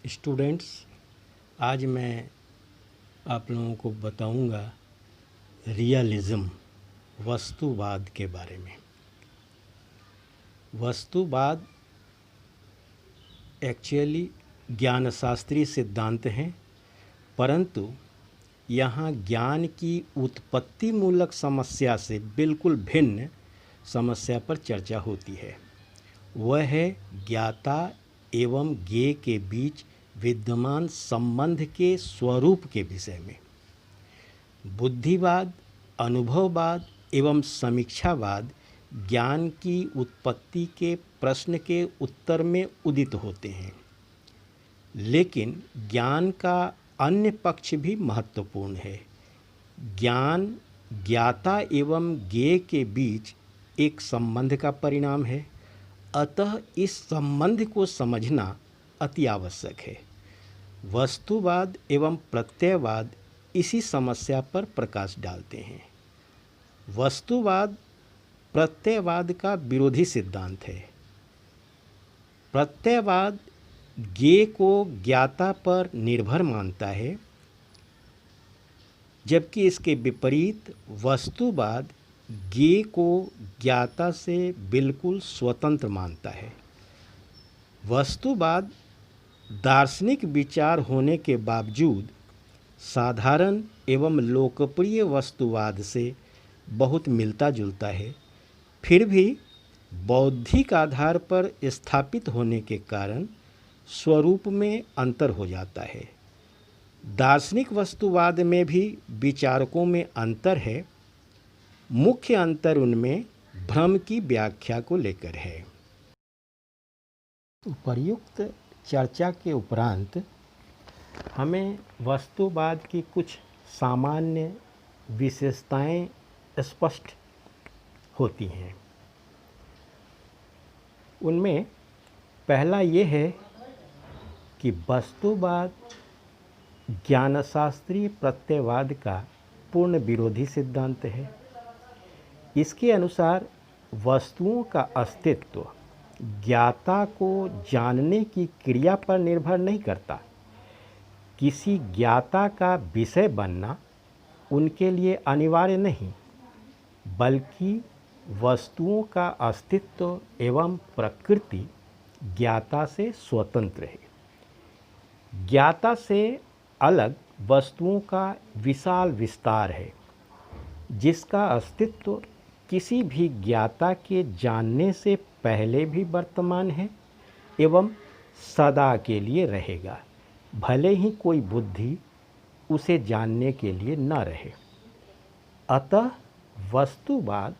Students, आज मैं आप लोगों को बताऊंगा रियलिज़म, वस्तुवाद के बारे में। वस्तुवाद एक्चुअली ज्ञानशास्त्रीय सिद्धांत हैं, परंतु यहाँ ज्ञान की उत्पत्ति मूलक समस्या से बिल्कुल भिन्न समस्या पर चर्चा होती है। वह है ज्ञाता एवं ज्ञेय के बीच विद्यमान संबंध के स्वरूप के विषय में। बुद्धिवाद, अनुभववाद एवं समीक्षावाद ज्ञान की उत्पत्ति के प्रश्न के उत्तर में उदित होते हैं, लेकिन ज्ञान का अन्य पक्ष भी महत्वपूर्ण है। ज्ञान ज्ञाता एवं ज्ञेय के बीच एक संबंध का परिणाम है, अतः इस संबंध को समझना अति आवश्यक है। वस्तुवाद एवं प्रत्ययवाद इसी समस्या पर प्रकाश डालते हैं। वस्तुवाद प्रत्ययवाद का विरोधी सिद्धांत है। प्रत्ययवाद ज्ञेय को ज्ञाता पर निर्भर मानता है, जबकि इसके विपरीत वस्तुवाद ज्ञेय को ज्ञाता से बिल्कुल स्वतंत्र मानता है। वस्तुवाद दार्शनिक विचार होने के बावजूद साधारण एवं लोकप्रिय वस्तुवाद से बहुत मिलता जुलता है, फिर भी बौद्धिक आधार पर स्थापित होने के कारण स्वरूप में अंतर हो जाता है। दार्शनिक वस्तुवाद में भी विचारकों में अंतर है। मुख्य अंतर उनमें भ्रम की व्याख्या को लेकर है। उपर्युक्त चर्चा के उपरांत हमें वस्तुवाद की कुछ सामान्य विशेषताएं स्पष्ट होती हैं। उनमें पहला ये है कि वस्तुवाद ज्ञानशास्त्रीय प्रत्ययवाद का पूर्ण विरोधी सिद्धांत है। इसके अनुसार वस्तुओं का अस्तित्व ज्ञाता को जानने की क्रिया पर निर्भर नहीं करता। किसी ज्ञाता का विषय बनना उनके लिए अनिवार्य नहीं, बल्कि वस्तुओं का अस्तित्व एवं प्रकृति ज्ञाता से स्वतंत्र है। ज्ञाता से अलग वस्तुओं का विशाल विस्तार है, जिसका अस्तित्व किसी भी ज्ञाता के जानने से पहले भी वर्तमान है एवं सदा के लिए रहेगा, भले ही कोई बुद्धि उसे जानने के लिए न रहे। अतः वस्तुवाद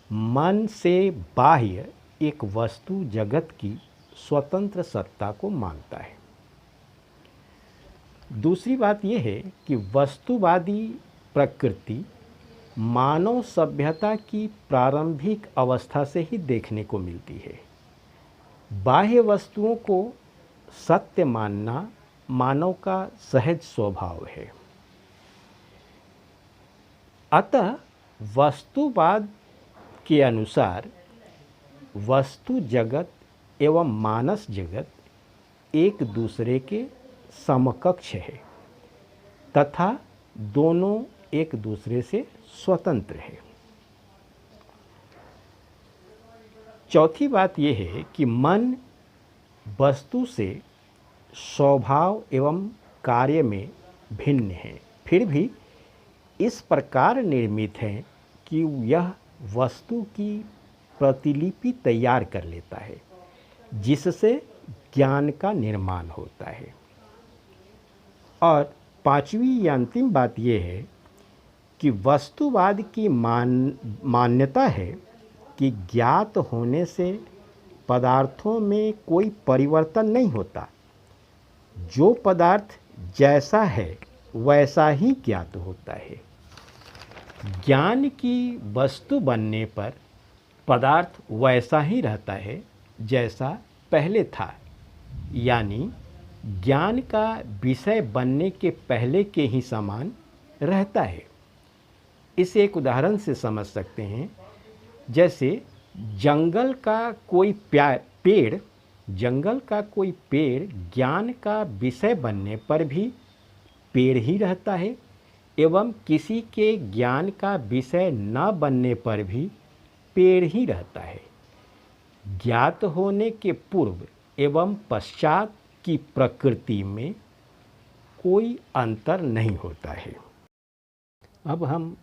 मन से बाह्य एक वस्तु जगत की स्वतंत्र सत्ता को मानता है। दूसरी बात यह है कि वस्तुवादी प्रकृति मानव सभ्यता की प्रारंभिक अवस्था से ही देखने को मिलती है। बाह्य वस्तुओं को सत्य मानना मानव का सहज स्वभाव है। अतः वस्तुवाद के अनुसार वस्तु जगत एवं मानस जगत एक दूसरे के समकक्ष है तथा दोनों एक दूसरे से स्वतंत्र है। चौथी बात यह है कि मन वस्तु से स्वभाव एवं कार्य में भिन्न है, फिर भी इस प्रकार निर्मित है कि यह वस्तु की प्रतिलिपि तैयार कर लेता है, जिससे ज्ञान का निर्माण होता है। और पांचवी या अंतिम बात यह है कि वस्तुवाद की मान्यता है कि ज्ञात होने से पदार्थों में कोई परिवर्तन नहीं होता। जो पदार्थ जैसा है वैसा ही ज्ञात होता है। ज्ञान की वस्तु बनने पर पदार्थ वैसा ही रहता है जैसा पहले था, यानी ज्ञान का विषय बनने के पहले के ही समान रहता है। इसे एक उदाहरण से समझ सकते हैं। जैसे जंगल का कोई पेड़ जंगल का कोई पेड़ ज्ञान का विषय बनने पर भी पेड़ ही रहता है एवं किसी के ज्ञान का विषय न बनने पर भी पेड़ ही रहता है। ज्ञात होने के पूर्व एवं पश्चात की प्रकृति में कोई अंतर नहीं होता है। अब हम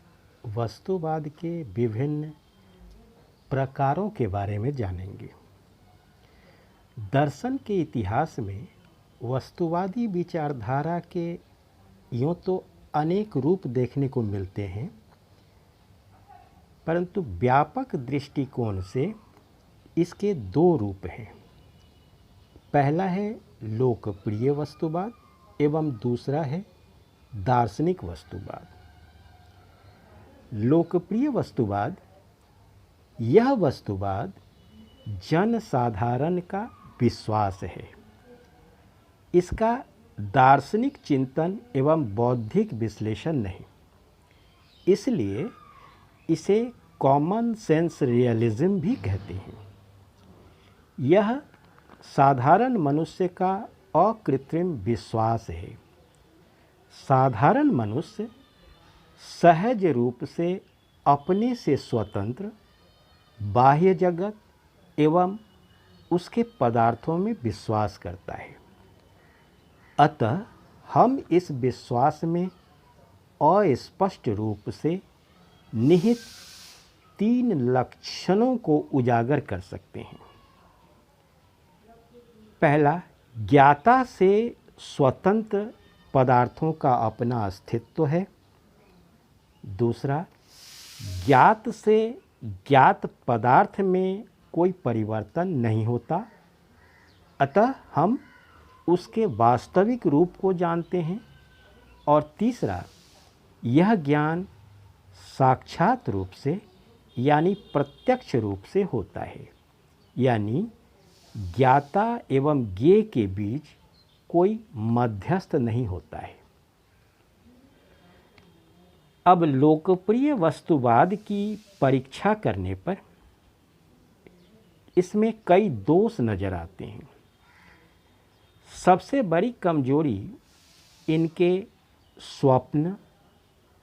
वस्तुवाद के विभिन्न प्रकारों के बारे में जानेंगे। दर्शन के इतिहास में वस्तुवादी विचारधारा के यूँ तो अनेक रूप देखने को मिलते हैं, परंतु व्यापक दृष्टिकोण से इसके दो रूप हैं। पहला है लोकप्रिय वस्तुवाद एवं दूसरा है दार्शनिक वस्तुवाद। लोकप्रिय वस्तुवाद यह वस्तुवाद जन साधारण का विश्वास है। इसका दार्शनिक चिंतन एवं बौद्धिक विश्लेषण नहीं, इसलिए इसे कॉमन सेंस रियलिज्म भी कहते हैं। यह साधारण मनुष्य का अकृत्रिम विश्वास है। साधारण मनुष्य सहज रूप से अपने से स्वतंत्र बाह्य जगत एवं उसके पदार्थों में विश्वास करता है। अतः हम इस विश्वास में अस्पष्ट रूप से निहित तीन लक्षणों को उजागर कर सकते हैं। पहला, ज्ञाता से स्वतंत्र पदार्थों का अपना अस्तित्व है। दूसरा, ज्ञात से ज्ञात पदार्थ में कोई परिवर्तन नहीं होता, अतः हम उसके वास्तविक रूप को जानते हैं। और तीसरा, यह ज्ञान साक्षात रूप से यानी प्रत्यक्ष रूप से होता है, यानी ज्ञाता एवं ज्ञेय के बीच कोई मध्यस्थ नहीं होता है। अब लोकप्रिय वस्तुवाद की परीक्षा करने पर इसमें कई दोष नजर आते हैं। सबसे बड़ी कमजोरी इनके स्वप्न,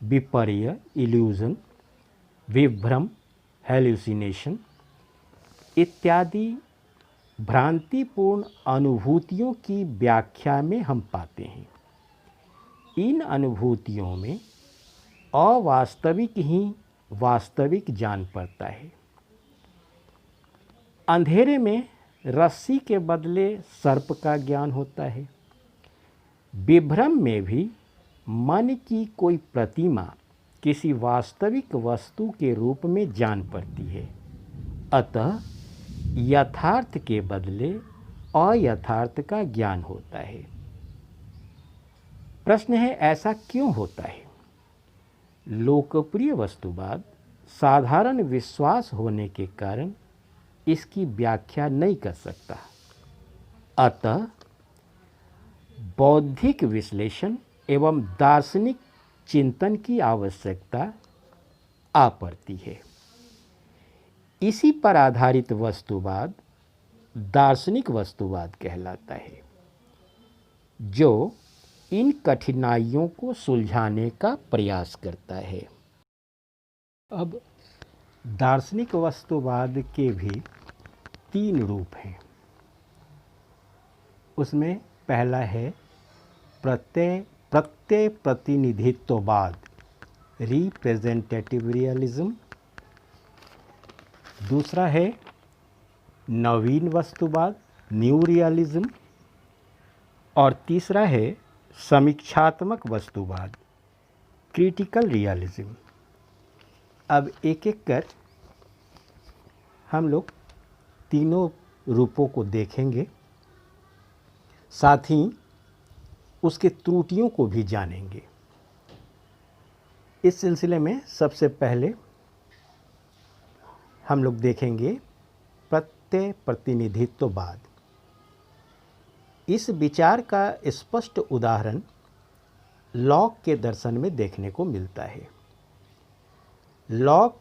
विपर्य, इल्यूजन, विभ्रम, हैल्यूसिनेशन इत्यादि भ्रांतिपूर्ण अनुभूतियों की व्याख्या में हम पाते हैं। इन अनुभूतियों में अवास्तविक ही वास्तविक जान पड़ता है। अंधेरे में रस्सी के बदले सर्प का ज्ञान होता है। विभ्रम में भी मन की कोई प्रतिमा किसी वास्तविक वस्तु के रूप में जान पड़ती है। अतः यथार्थ के बदले अयथार्थ का ज्ञान होता है। प्रश्न है, ऐसा क्यों होता है? लोकप्रिय वस्तुवाद साधारण विश्वास होने के कारण इसकी व्याख्या नहीं कर सकता, अतः बौद्धिक विश्लेषण एवं दार्शनिक चिंतन की आवश्यकता आ पड़ती है। इसी पर आधारित वस्तुवाद दार्शनिक वस्तुवाद कहलाता है, जो इन कठिनाइयों को सुलझाने का प्रयास करता है। अब दार्शनिक वस्तुवाद के भी तीन रूप हैं। उसमें पहला है प्रत्यय प्रतिनिधित्ववाद, रिप्रेजेंटेटिव रियलिज्म। दूसरा है नवीन वस्तुवाद, न्यू रियलिज्म। और तीसरा है समीक्षात्मक वस्तुवाद, क्रिटिकल रियलिज्म। अब एक एक कर हम लोग तीनों रूपों को देखेंगे, साथ ही उसके त्रुटियों को भी जानेंगे। इस सिलसिले में सबसे पहले हम लोग देखेंगे प्रत्यय प्रतिनिधित्ववाद। इस विचार का स्पष्ट उदाहरण लॉक के दर्शन में देखने को मिलता है। लॉक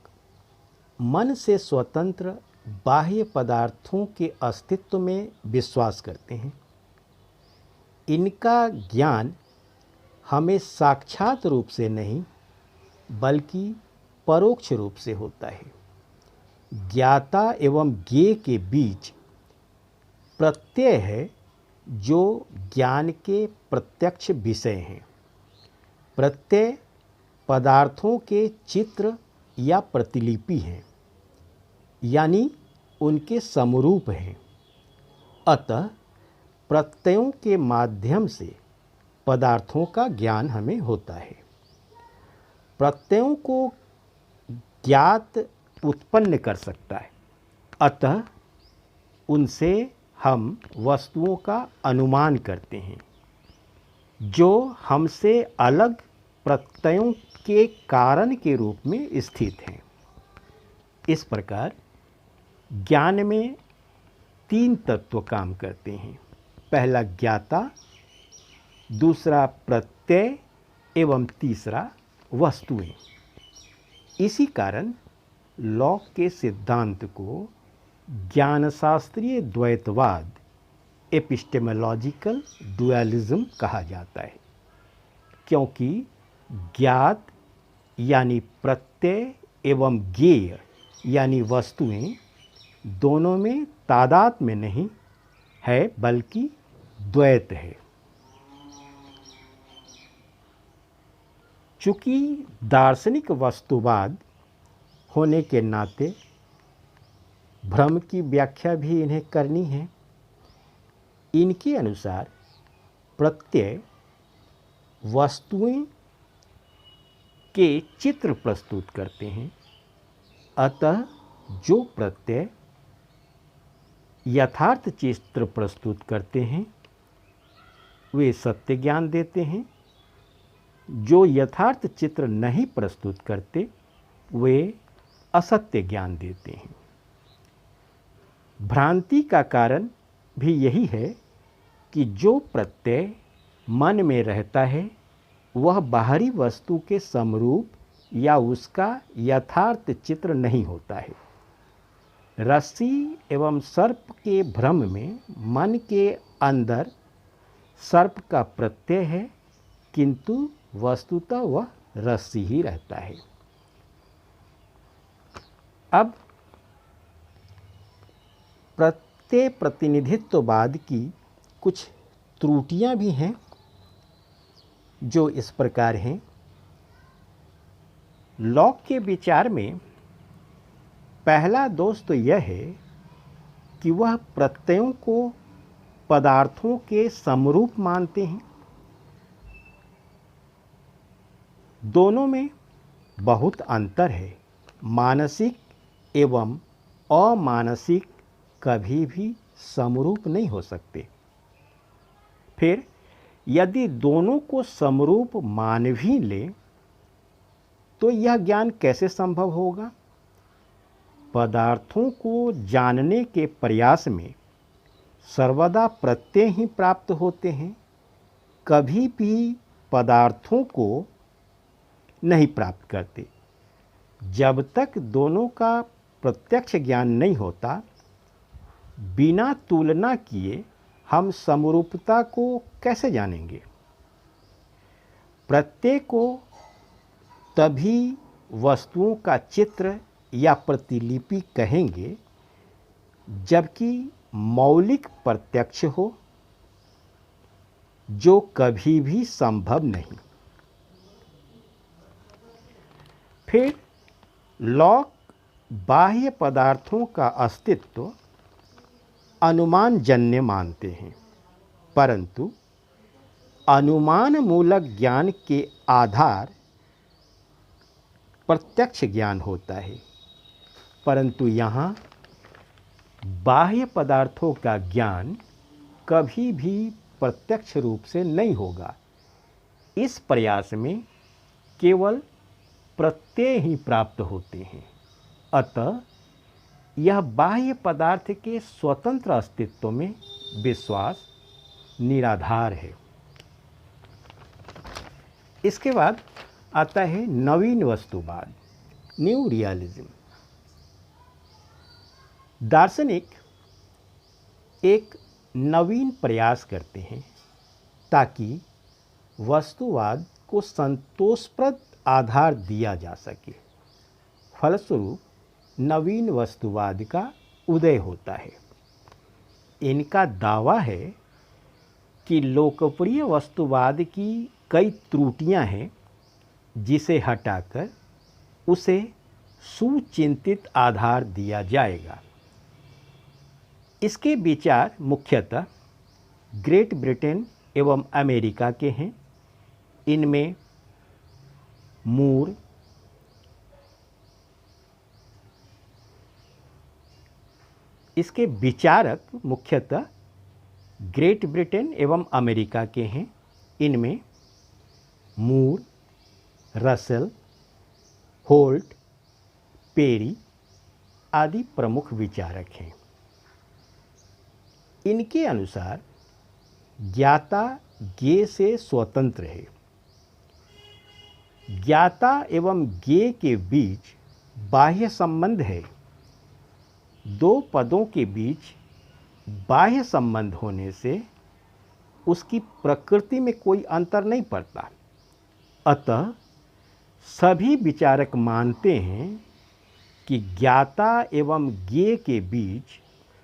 मन से स्वतंत्र बाह्य पदार्थों के अस्तित्व में विश्वास करते हैं। इनका ज्ञान हमें साक्षात रूप से नहीं बल्कि परोक्ष रूप से होता है। ज्ञाता एवं ज्ञेय के बीच प्रत्यय है जो ज्ञान के प्रत्यक्ष विषय हैं। प्रत्यय पदार्थों के चित्र या प्रतिलिपि हैं, यानी उनके समरूप हैं। अतः प्रत्ययों के माध्यम से पदार्थों का ज्ञान हमें होता है। प्रत्ययों को ज्ञात उत्पन्न कर सकता है, अतः उनसे हम वस्तुओं का अनुमान करते हैं जो हमसे अलग प्रत्ययों के कारण के रूप में स्थित हैं। इस प्रकार ज्ञान में 3 तत्व काम करते हैं। पहला ज्ञाता, दूसरा प्रत्यय एवं तीसरा वस्तुएं। इसी कारण लॉक के सिद्धांत को ज्ञानशास्त्रीय द्वैतवाद एपिस्टेमोलॉजिकल डुअलिज्म कहा जाता है, क्योंकि ज्ञात यानी प्रत्यय एवं ज्ञेय यानी वस्तुएं दोनों में तादाद में नहीं है बल्कि द्वैत है। चूँकि दार्शनिक वस्तुवाद होने के नाते भ्रम की व्याख्या भी इन्हें करनी है। इनके अनुसार प्रत्यय वस्तुएं के चित्र प्रस्तुत करते हैं, अतः जो प्रत्यय यथार्थ चित्र प्रस्तुत करते हैं वे सत्य ज्ञान देते हैं। जो यथार्थ चित्र नहीं प्रस्तुत करते वे असत्य ज्ञान देते हैं। भ्रांति का कारण भी यही है कि जो प्रत्यय मन में रहता है वह बाहरी वस्तु के समरूप या उसका यथार्थ चित्र नहीं होता है। रस्सी एवं सर्प के भ्रम में मन के अंदर सर्प का प्रत्यय है, किंतु वस्तुतः वह रस्सी ही रहता है। अब प्रत्यय प्रतिनिधित्ववाद की कुछ त्रुटियां भी हैं जो इस प्रकार हैं। लॉक के विचार में पहला दोष तो यह है कि वह प्रत्ययों को पदार्थों के समरूप मानते हैं। दोनों में बहुत अंतर है। मानसिक एवं अमानसिक कभी भी समरूप नहीं हो सकते। फिर यदि दोनों को समरूप मान भी लें तो यह ज्ञान कैसे संभव होगा? पदार्थों को जानने के प्रयास में सर्वदा प्रत्यय ही प्राप्त होते हैं, कभी भी पदार्थों को नहीं प्राप्त करते। जब तक दोनों का प्रत्यक्ष ज्ञान नहीं होता, बिना तुलना किए हम समरूपता को कैसे जानेंगे? प्रत्यय को तभी वस्तुओं का चित्र या प्रतिलिपि कहेंगे जबकि मौलिक प्रत्यक्ष हो, जो कभी भी संभव नहीं। फिर लॉक बाह्य पदार्थों का अस्तित्व अनुमानजन्य मानते हैं, परंतु अनुमान मूलक ज्ञान के आधार प्रत्यक्ष ज्ञान होता है। परंतु यहाँ बाह्य पदार्थों का ज्ञान कभी भी प्रत्यक्ष रूप से नहीं होगा। इस प्रयास में केवल प्रत्यय ही प्राप्त होते हैं। अतः यह बाह्य पदार्थ के स्वतंत्र अस्तित्व में विश्वास निराधार है। इसके बाद आता है नवीन वस्तुवाद, न्यू रियलिज्म। दार्शनिक एक नवीन प्रयास करते हैं ताकि वस्तुवाद को संतोषप्रद आधार दिया जा सके। फलस्वरूप नवीन वस्तुवाद का उदय होता है। इनका दावा है कि लोकप्रिय वस्तुवाद की कई त्रुटियां हैं, जिसे हटाकर उसे सुचिंतित आधार दिया जाएगा। इसके विचार मुख्यतः ग्रेट ब्रिटेन एवं अमेरिका के हैं। इनमें मूर, इसके विचारक मुख्यतः ग्रेट ब्रिटेन एवं अमेरिका के हैं। इनमें मूर, रसेल, होल्ट, पेरी आदि प्रमुख विचारक हैं। इनके अनुसार ज्ञाता ज्ञेय से स्वतंत्र है। ज्ञाता एवं ज्ञेय के बीच बाह्य संबंध है। दो पदों के बीच बाह्य संबंध होने से उसकी प्रकृति में कोई अंतर नहीं पड़ता। अतः सभी विचारक मानते हैं कि ज्ञाता एवं ज्ञेय के बीच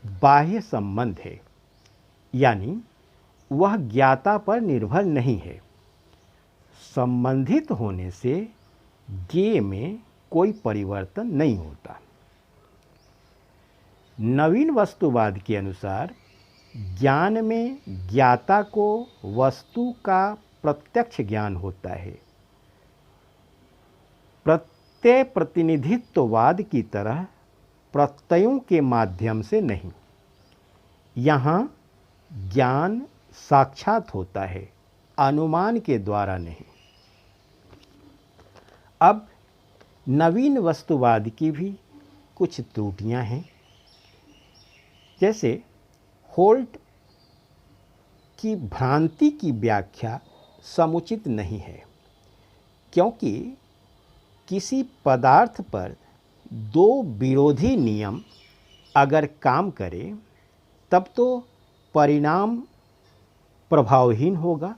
बाह्य संबंध है, यानी वह ज्ञाता पर निर्भर नहीं है। संबंधित होने से ज्ञेय में कोई परिवर्तन नहीं होता। नवीन वस्तुवाद के अनुसार ज्ञान में ज्ञाता को वस्तु का प्रत्यक्ष ज्ञान होता है। प्रत्यय प्रतिनिधित्ववाद की तरह प्रत्ययों के माध्यम से नहीं। यहाँ ज्ञान साक्षात होता है, अनुमान के द्वारा नहीं। अब नवीन वस्तुवाद की भी कुछ त्रुटियां हैं। जैसे होल्ट की भ्रांति की व्याख्या समुचित नहीं है, क्योंकि किसी पदार्थ पर दो विरोधी नियम अगर काम करें तब तो परिणाम प्रभावहीन होगा,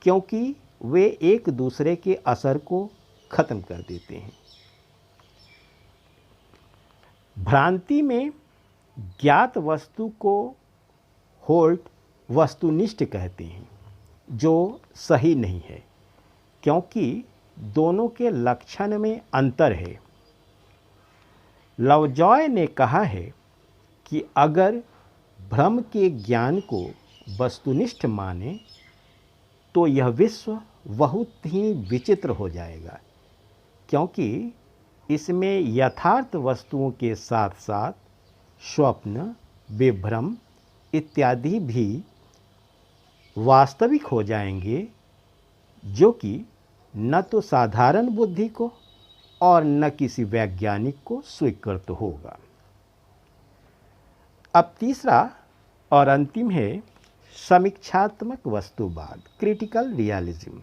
क्योंकि वे एक दूसरे के असर को खत्म कर देते हैं। भ्रांति में ज्ञात वस्तु को होल्ट वस्तुनिष्ठ कहते हैं, जो सही नहीं है, क्योंकि दोनों के लक्षण में अंतर है। लवजॉय ने कहा है कि अगर भ्रम के ज्ञान को वस्तुनिष्ठ माने तो यह विश्व बहुत ही विचित्र हो जाएगा, क्योंकि इसमें यथार्थ वस्तुओं के साथ साथ स्वप्न, विभ्रम इत्यादि भी वास्तविक हो जाएंगे, जो कि न तो साधारण बुद्धि को और न किसी वैज्ञानिक को स्वीकृत होगा। अब तीसरा और अंतिम है समीक्षात्मक वस्तुवाद, क्रिटिकल रियलिज्म।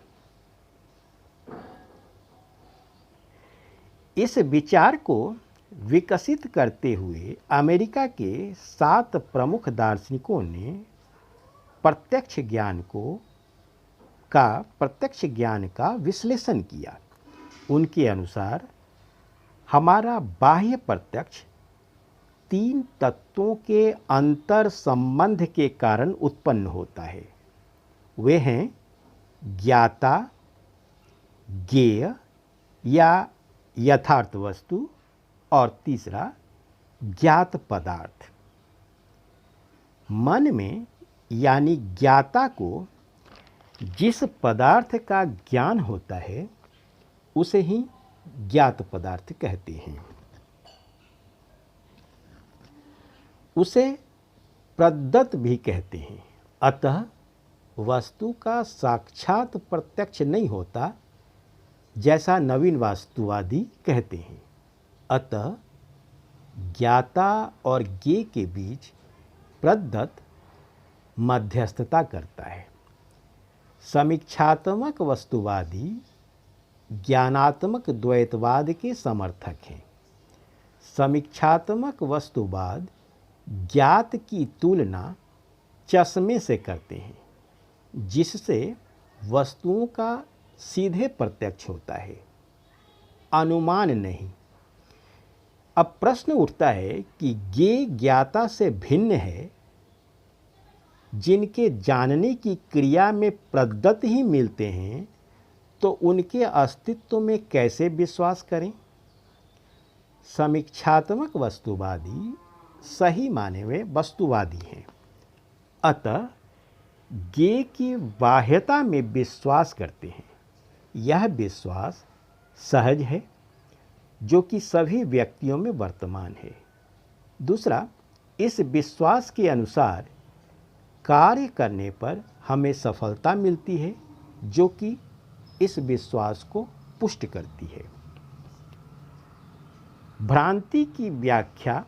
इस विचार को विकसित करते हुए अमेरिका के 7 प्रमुख दार्शनिकों ने प्रत्यक्ष ज्ञान का विश्लेषण किया। उनके अनुसार हमारा बाह्य प्रत्यक्ष 3 तत्वों के अंतर संबंध के कारण उत्पन्न होता है। वे हैं ज्ञाता, ज्ञेय या यथार्थ वस्तु, और तीसरा ज्ञात पदार्थ। मन में यानी ज्ञाता को जिस पदार्थ का ज्ञान होता है उसे ही ज्ञात पदार्थ कहते हैं। उसे प्रदत्त भी कहते हैं। अतः वस्तु का साक्षात प्रत्यक्ष नहीं होता, जैसा नवीन वास्तुवादी कहते हैं। अतः ज्ञाता और ज्ञेय के बीच प्रदत्त मध्यस्थता करता है। समीक्षात्मक वस्तुवादी ज्ञानात्मक द्वैतवाद के समर्थक हैं। समीक्षात्मक वस्तुवाद ज्ञात की तुलना चश्मे से करते हैं, जिससे वस्तुओं का सीधे प्रत्यक्ष होता है, अनुमान नहीं। अब प्रश्न उठता है कि ये ज्ञाता से भिन्न है, जिनके जानने की क्रिया में प्रदत्त ही मिलते हैं, तो उनके अस्तित्व में कैसे विश्वास करें? समीक्षात्मक वस्तुवादी सही माने में वस्तुवादी हैं, अतः ज्ञेय की बाह्यता में विश्वास करते हैं। यह विश्वास सहज है, जो कि सभी व्यक्तियों में वर्तमान है। दूसरा, इस विश्वास के अनुसार कार्य करने पर हमें सफलता मिलती है, जो कि इस विश्वास को पुष्ट करती है। भ्रांति की व्याख्या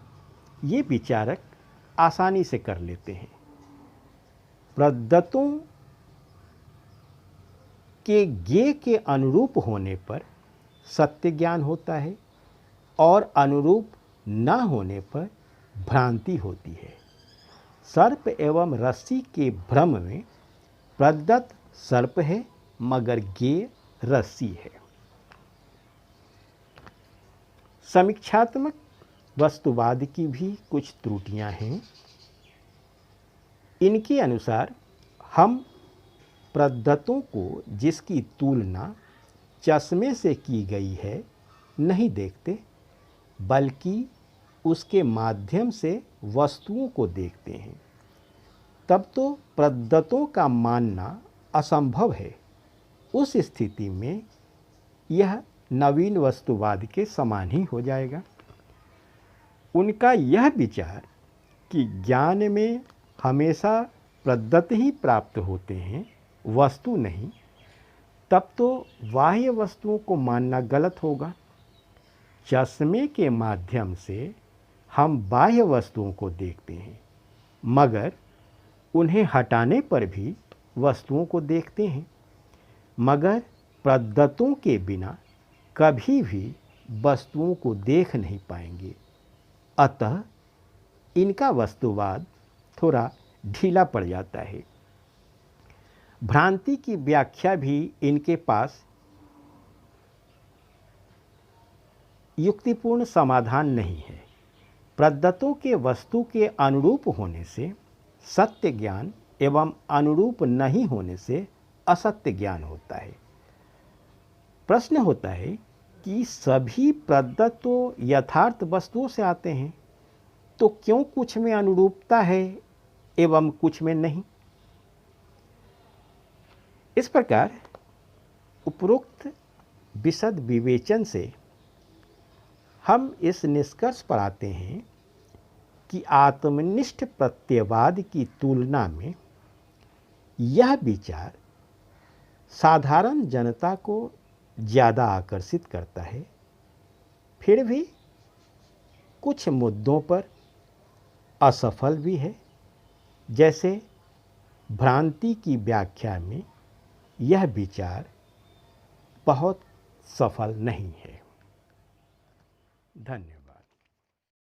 ये विचारक आसानी से कर लेते हैं। प्रदत्तों के ज्ञेय के अनुरूप होने पर सत्य ज्ञान होता है और अनुरूप न होने पर भ्रांति होती है। सर्प एवं रस्सी के भ्रम में प्रदत्त सर्प है, मगर ज्ञेय रस्सी है। समीक्षात्मक वस्तुवाद की भी कुछ त्रुटियां हैं। इनके अनुसार हम प्रदत्तों को, जिसकी तुलना चश्मे से की गई है, नहीं देखते, बल्कि उसके माध्यम से वस्तुओं को देखते हैं। तब तो प्रदत्तों का मानना असंभव है। उस स्थिति में यह नवीन वस्तुवाद के समान ही हो जाएगा। उनका यह विचार कि ज्ञान में हमेशा प्रदत्त ही प्राप्त होते हैं, वस्तु नहीं, तब तो बाह्य वस्तुओं को मानना गलत होगा। चश्मे के माध्यम से हम बाह्य वस्तुओं को देखते हैं, मगर उन्हें हटाने पर भी वस्तुओं को देखते हैं, मगर प्रदत्तों के बिना कभी भी वस्तुओं को देख नहीं पाएंगे। अतः इनका वस्तुवाद थोड़ा ढीला पड़ जाता है। भ्रांति की व्याख्या भी इनके पास युक्तिपूर्ण समाधान नहीं है। प्रदत्तों के वस्तु के अनुरूप होने से सत्य ज्ञान एवं अनुरूप नहीं होने से असत्य ज्ञान होता है। प्रश्न होता है कि सभी प्रदत्त तो यथार्थ वस्तुओं से आते हैं, तो क्यों कुछ में अनुरूपता है एवं कुछ में नहीं? इस प्रकार उपरोक्त विशद विवेचन से हम इस निष्कर्ष पर आते हैं कि आत्मनिष्ठ प्रत्ययवाद की तुलना में यह विचार साधारण जनता को ज़्यादा आकर्षित करता है। फिर भी कुछ मुद्दों पर असफल भी है, जैसे भ्रांति की व्याख्या में यह विचार बहुत सफल नहीं है। धन्यवाद।